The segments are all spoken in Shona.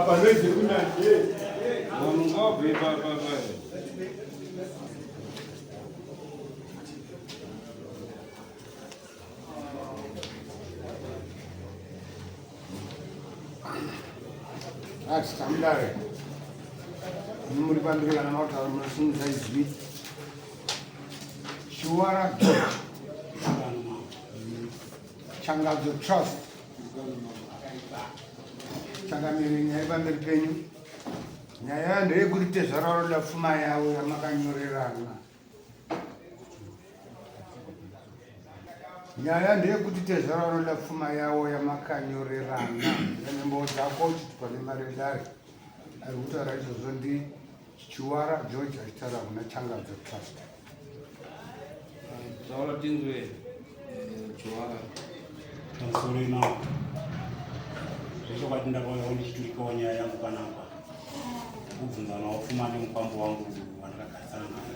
Baba lezi kunanje. Ngobe baba. Standard. Muri pandiri kana mauta munosunza izvi. Shuara Changadzo Trust. Changamiri nyaya pamberi penyu. Nyaya ndeyekuti tezvararo lapfuma yavo yamakanyorerana. Nyaya ndeyekuti tezvararo lapfuma yavo yamakanyorerana. Nembo dzako chitipane mari dare. Ari kutaura izvozvo ndi Chiwara George achitaura kuna Changadzo Trust. Taura tinzwe Chiwara. Sorry now. Zvesho kwatinda kwayo ndichiturikawo nyaya yangu panapa. Kubvunzana wapfuma nemukwambo wangu wandakagarisana naye.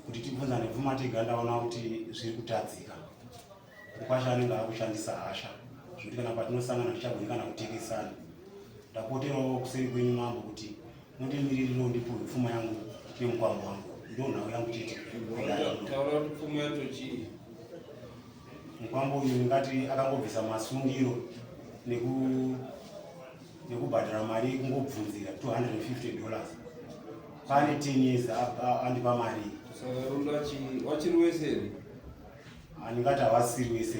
Kuti tibvunzane pfuma tega ndaona kuti zviri kutadzika. Ukwasha anenge akushandisa hasha. Zvekuti kana patinosangana tichagoni kana kutekesana. Ndapoterawo kuseri kwenyu mambo kuti mundimiririrewo ndipihwe pfuma yangu nemukwambo wangu. Ndo nhau yangu chete. Taura kuti pfuma yacho chii? Mukwambo uyu ngati akangobvisa masungiro nekubhadhara mari kungobvunzira $250. Pane 10 years andipa mari. Saka runda wachiri wese here? Andingati havasiri wese.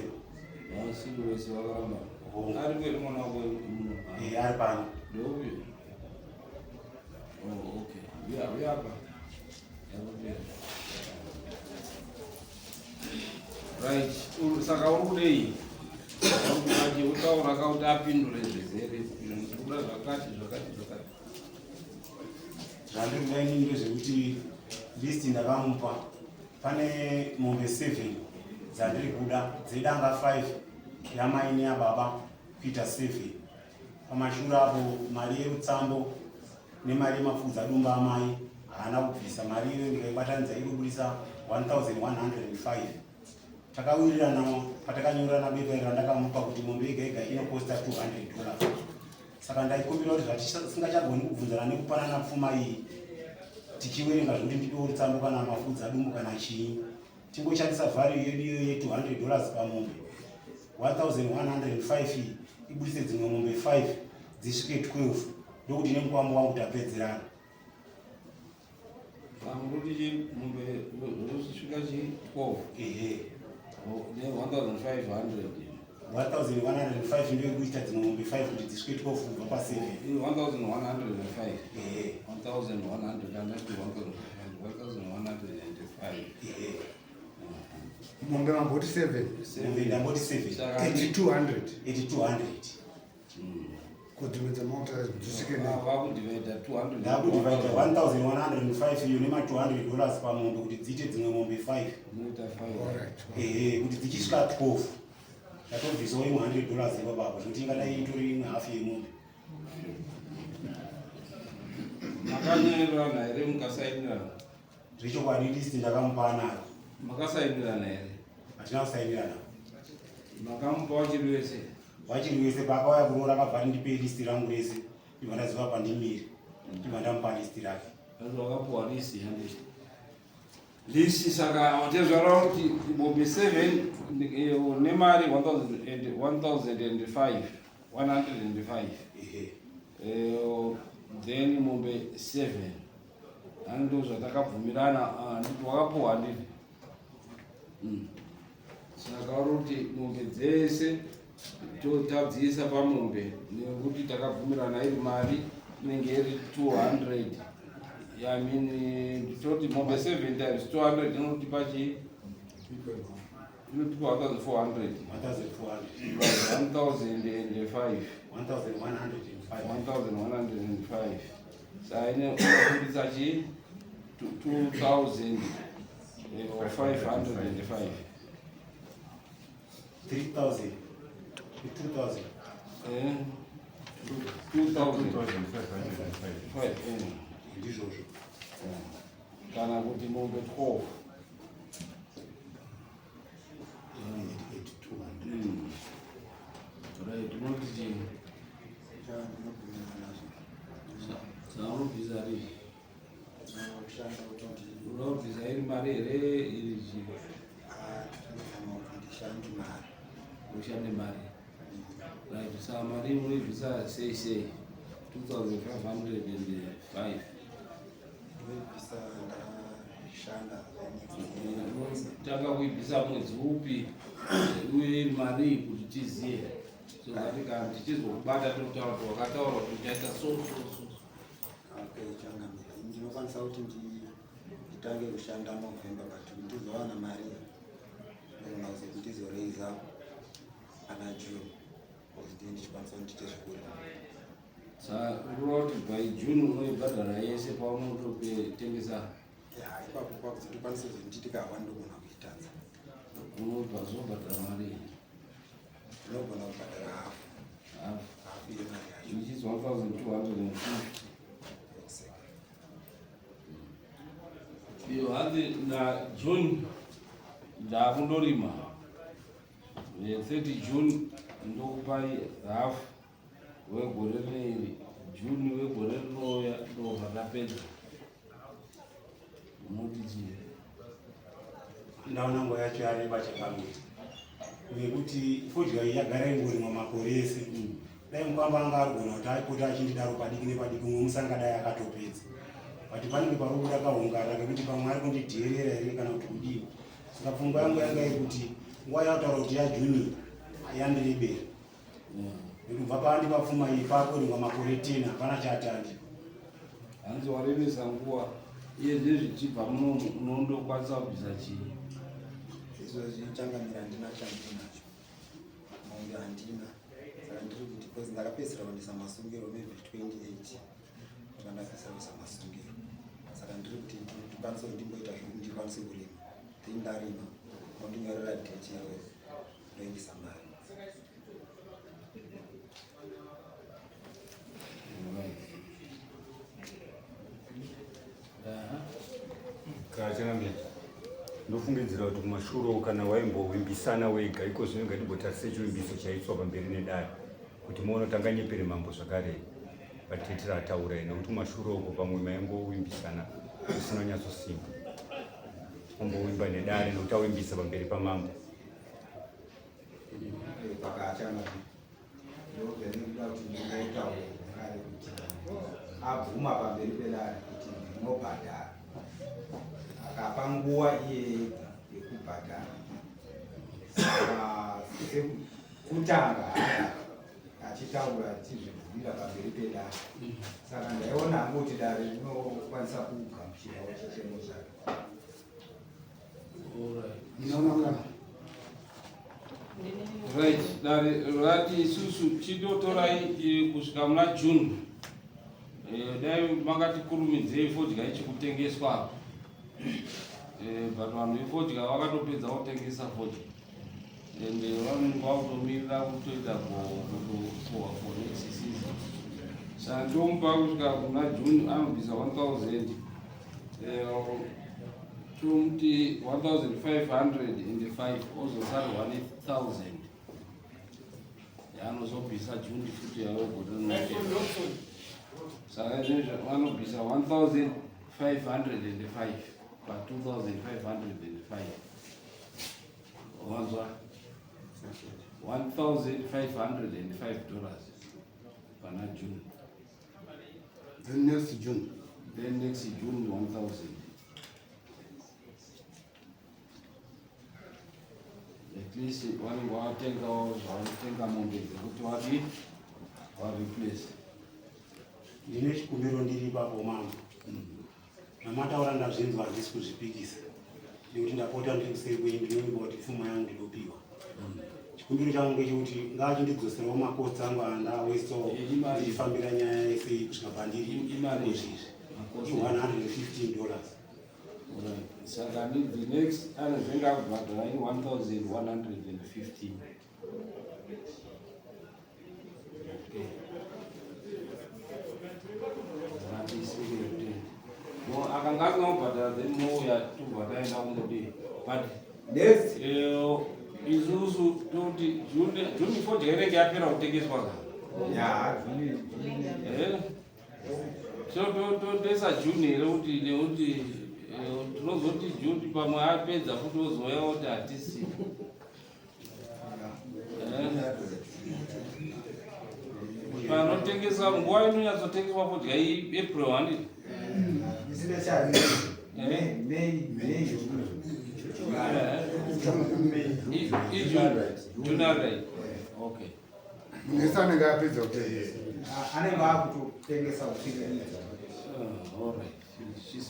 Havasiri wese vakaramba. Ari kweri mwana wako? Ari pano. Ndouyo? Oh, okay. Uyapa? Right. Saka uri kudei? Utaura kuti apindure zvizere kuda zvakati. Zvandinoda inini ndezvekuti list ndakamupa pane mombe 7 dzandiri kuda dzedanga 5 yamaini yababa kuita 7. Pamashure apo mari yerutsambo nemari yemafudza dumba amai haana kubvisa. Mari iyo ndikaibatanidza iri kubudisa 1105. Takawirirana patakanyorana bepa randakamupa kuti mombe yega yega inokosta $200. Saka ndaikumbira kuti zvatisingachagoni kubvunzana nekupanana pfuma iyi tichiwerenga zvekuti ndipewo rutsambo kana mafudza dumbu kana chii, tingoshandisa value yedu iyo $200 pamombe. 1105 ibudise dzimwe mombe 5 dzisvike 12 ndokuti nemukwambo wangu tapedzerana. Kuti mombe zosvika 12. Ehe. 1,105 ndio kuita dzimwe mombe 5 kuti dzisvike 12 kubva pa 7. 1,105. Ehe. 1,105. Mombe mamboti 7. Mombe ndamboti 7. 8200. Kudivida mota dzisvike na vakudivida 200. Ndakudivida 1,105 iyo nema $200 pamombe kuti dziite dzimwe mombe 5. Muita 5. Ehe, kuti dzichisvika 12. Ndatobvisawo imwe $100 ipapo zvekuti ingadai itori imwe hafu yemombe. Makanyorerana here mukasainirana? Zvechokwadi list ndakamupa nayo. Makasainirana here? Hatina kusainirana. Makamupa wachiri wese? Wachiri wese pakauya kurora akabva ndipe list rangu rese. Ndibva ndaziva pandimire. Ndibva ndamupa list rake. Wakapuwa list yandii? List saka watezvara kuti mombe 7 nemari 1,105. Then mombe 7 ando zvatakabvumirana ndipo wakapuwa ndii. Saka kuti mombe dzese totadziisa pamombe nekuti takabvumirana iri mari inenge iri 200. I mean, toti mombe 7 times 200 inotipa chii? Inotipa 1,400. 1,105. 1,105. Saka inobudisa chii? 2,505. 3,000. 2,505. Ndizvozvo. Kana kuti mombe 12. Right, unoti chii? Saunobvisa rini? Unobvisa iri mari here iri chii? Ushande mari. Right, saka mari unoibvisa sei? 2,505. Tanga kuibvisa mwedzi upi uye iri mari kuti tiziye. So katika tichizokubata totaura kuti wakataura kuti taita so. Okay, changa ndinokwanisa kuti nditange kushanda November but ndizowana mari ndinonazo kuti ndizoreiza ana June kuti ndichikwanisa kuti ndiite zvikuru. Saka uroti by June unoibhadhara yese paunototengesa. Ipapo kwakuti ndikwanise kuti nditikahwa ndogona kuitadza. Unobva zobhadhara mari. Ndinogona kubhadhara hafu yemari yacho. Which is 1,250. Iyo hanzi na June ndakundorima 30 June ndokupai half wegore rineri, June wegore rinouya ndobva ndapedza. Unoti chii? Ndaona nguva yacho yareba chakamira nekuti fodya iyi yagara ingorimwa makore ese. Dai mukwamba anga arigona kuti aipota achindidaro padiki nepadiki umwe musangadai akatopedza. But panenge parikuda kaungana ngekuti pamwe ari kundidherera here kana kuti kudii. Saka pfungwa yangu yanga iri kuti nguva yataura kuti yaJuni yandirebera. Nekubva pandipapfuma ipapo rimwa makore 10 hapana chatandi. Hanzi waremesa nguva iye zvezvichibva muno unondokwanisa kubvisa chii? Izvozvi changamira handina chandinacho. Mombe handina. Saka ndiri kuti because ndakapedzisira kuendesa masungiro maybe 28 ndakapedzisira kuisa masungiro. Saka ndiri kuti ndikwanise kuti ndimboita zvokuti ndikwanise kurima. Then ndarima ndinyorera date yayo ndoendesa mari. Kachangamira ndofungidzira kuti kumashuro kana waimbovimbisana wega iko zvino ngatimbotarise chivimbiso chaiswa pamberi nedare kuti muonotanga nyepere mambo zvakare vatetera ataura nekuti kumashuro uko pamwe maingovimbisana usina nyatsosimba ombovimba nedare nekuti avimbisa pamberi pamambo. Pakachangamira ndobvenikuda kuti ndingotaura zvakare kuti abvuma pamberi pedare kuti ndinobhadhara akapa nguva iye yekubhadhara. Saka sekutanga achitaura achizvibvumira pamberi pedare. Saka ndaiona hangu kuti dare rinokwanisa kugamuchirawo chichemo chake. Right, dare rati isusu chidotorai kusvika muna June. Dai makatikurumidzei fodya ichikutengeswa. But vanhu vefodya vakatopedza kutengesa fodya. And vanenge vakutomirira kutoita kutosohwa for next season. Saka ndomupa kusvika kuna June anobvisa 1,000. Tomuti 1,505 ozosara 1,000. Yaanozobvisa June futi yaogota. Saka izvezvo vanobvisa 1,505 pa 2,505. Wanzwa $1,505 pana June. Then next June. Then next June 1,000. At least one watenga mombe kuti wadi wa replace. Ndine chikumbiro ndiri ipapo mambo. Namataura ndazvinzwa handisi kuzvipikisa. Nekuti ndapota ndikusei kwendi ndinoimba kuti pfuma yangu ndinopiwa. Chikumbiro changu ngechekuti ngachindidzoserawo makotsi angu andawaisawo ndichifambira nyaya yese kusvika pandiri kuzvizvi. $115. Saka the next anozvenga kubhadhara 1,115. No, akanga asingakubhadhara then mouya tobva taenda kumudii. But Next isusu toti June fodya inenge yapera kutengeswa ka. Ya, zvini. Toisa June here kuti nekuti tinozoti June pamwe apedza futi ozoya kuti hatisi. Panotengeswa nguva inonyatsotengeswa fodya April 1. Especially May. June. Okay. Munisani ngapedza kutengesa. Anenge akutotengesa kusvika. All right. She's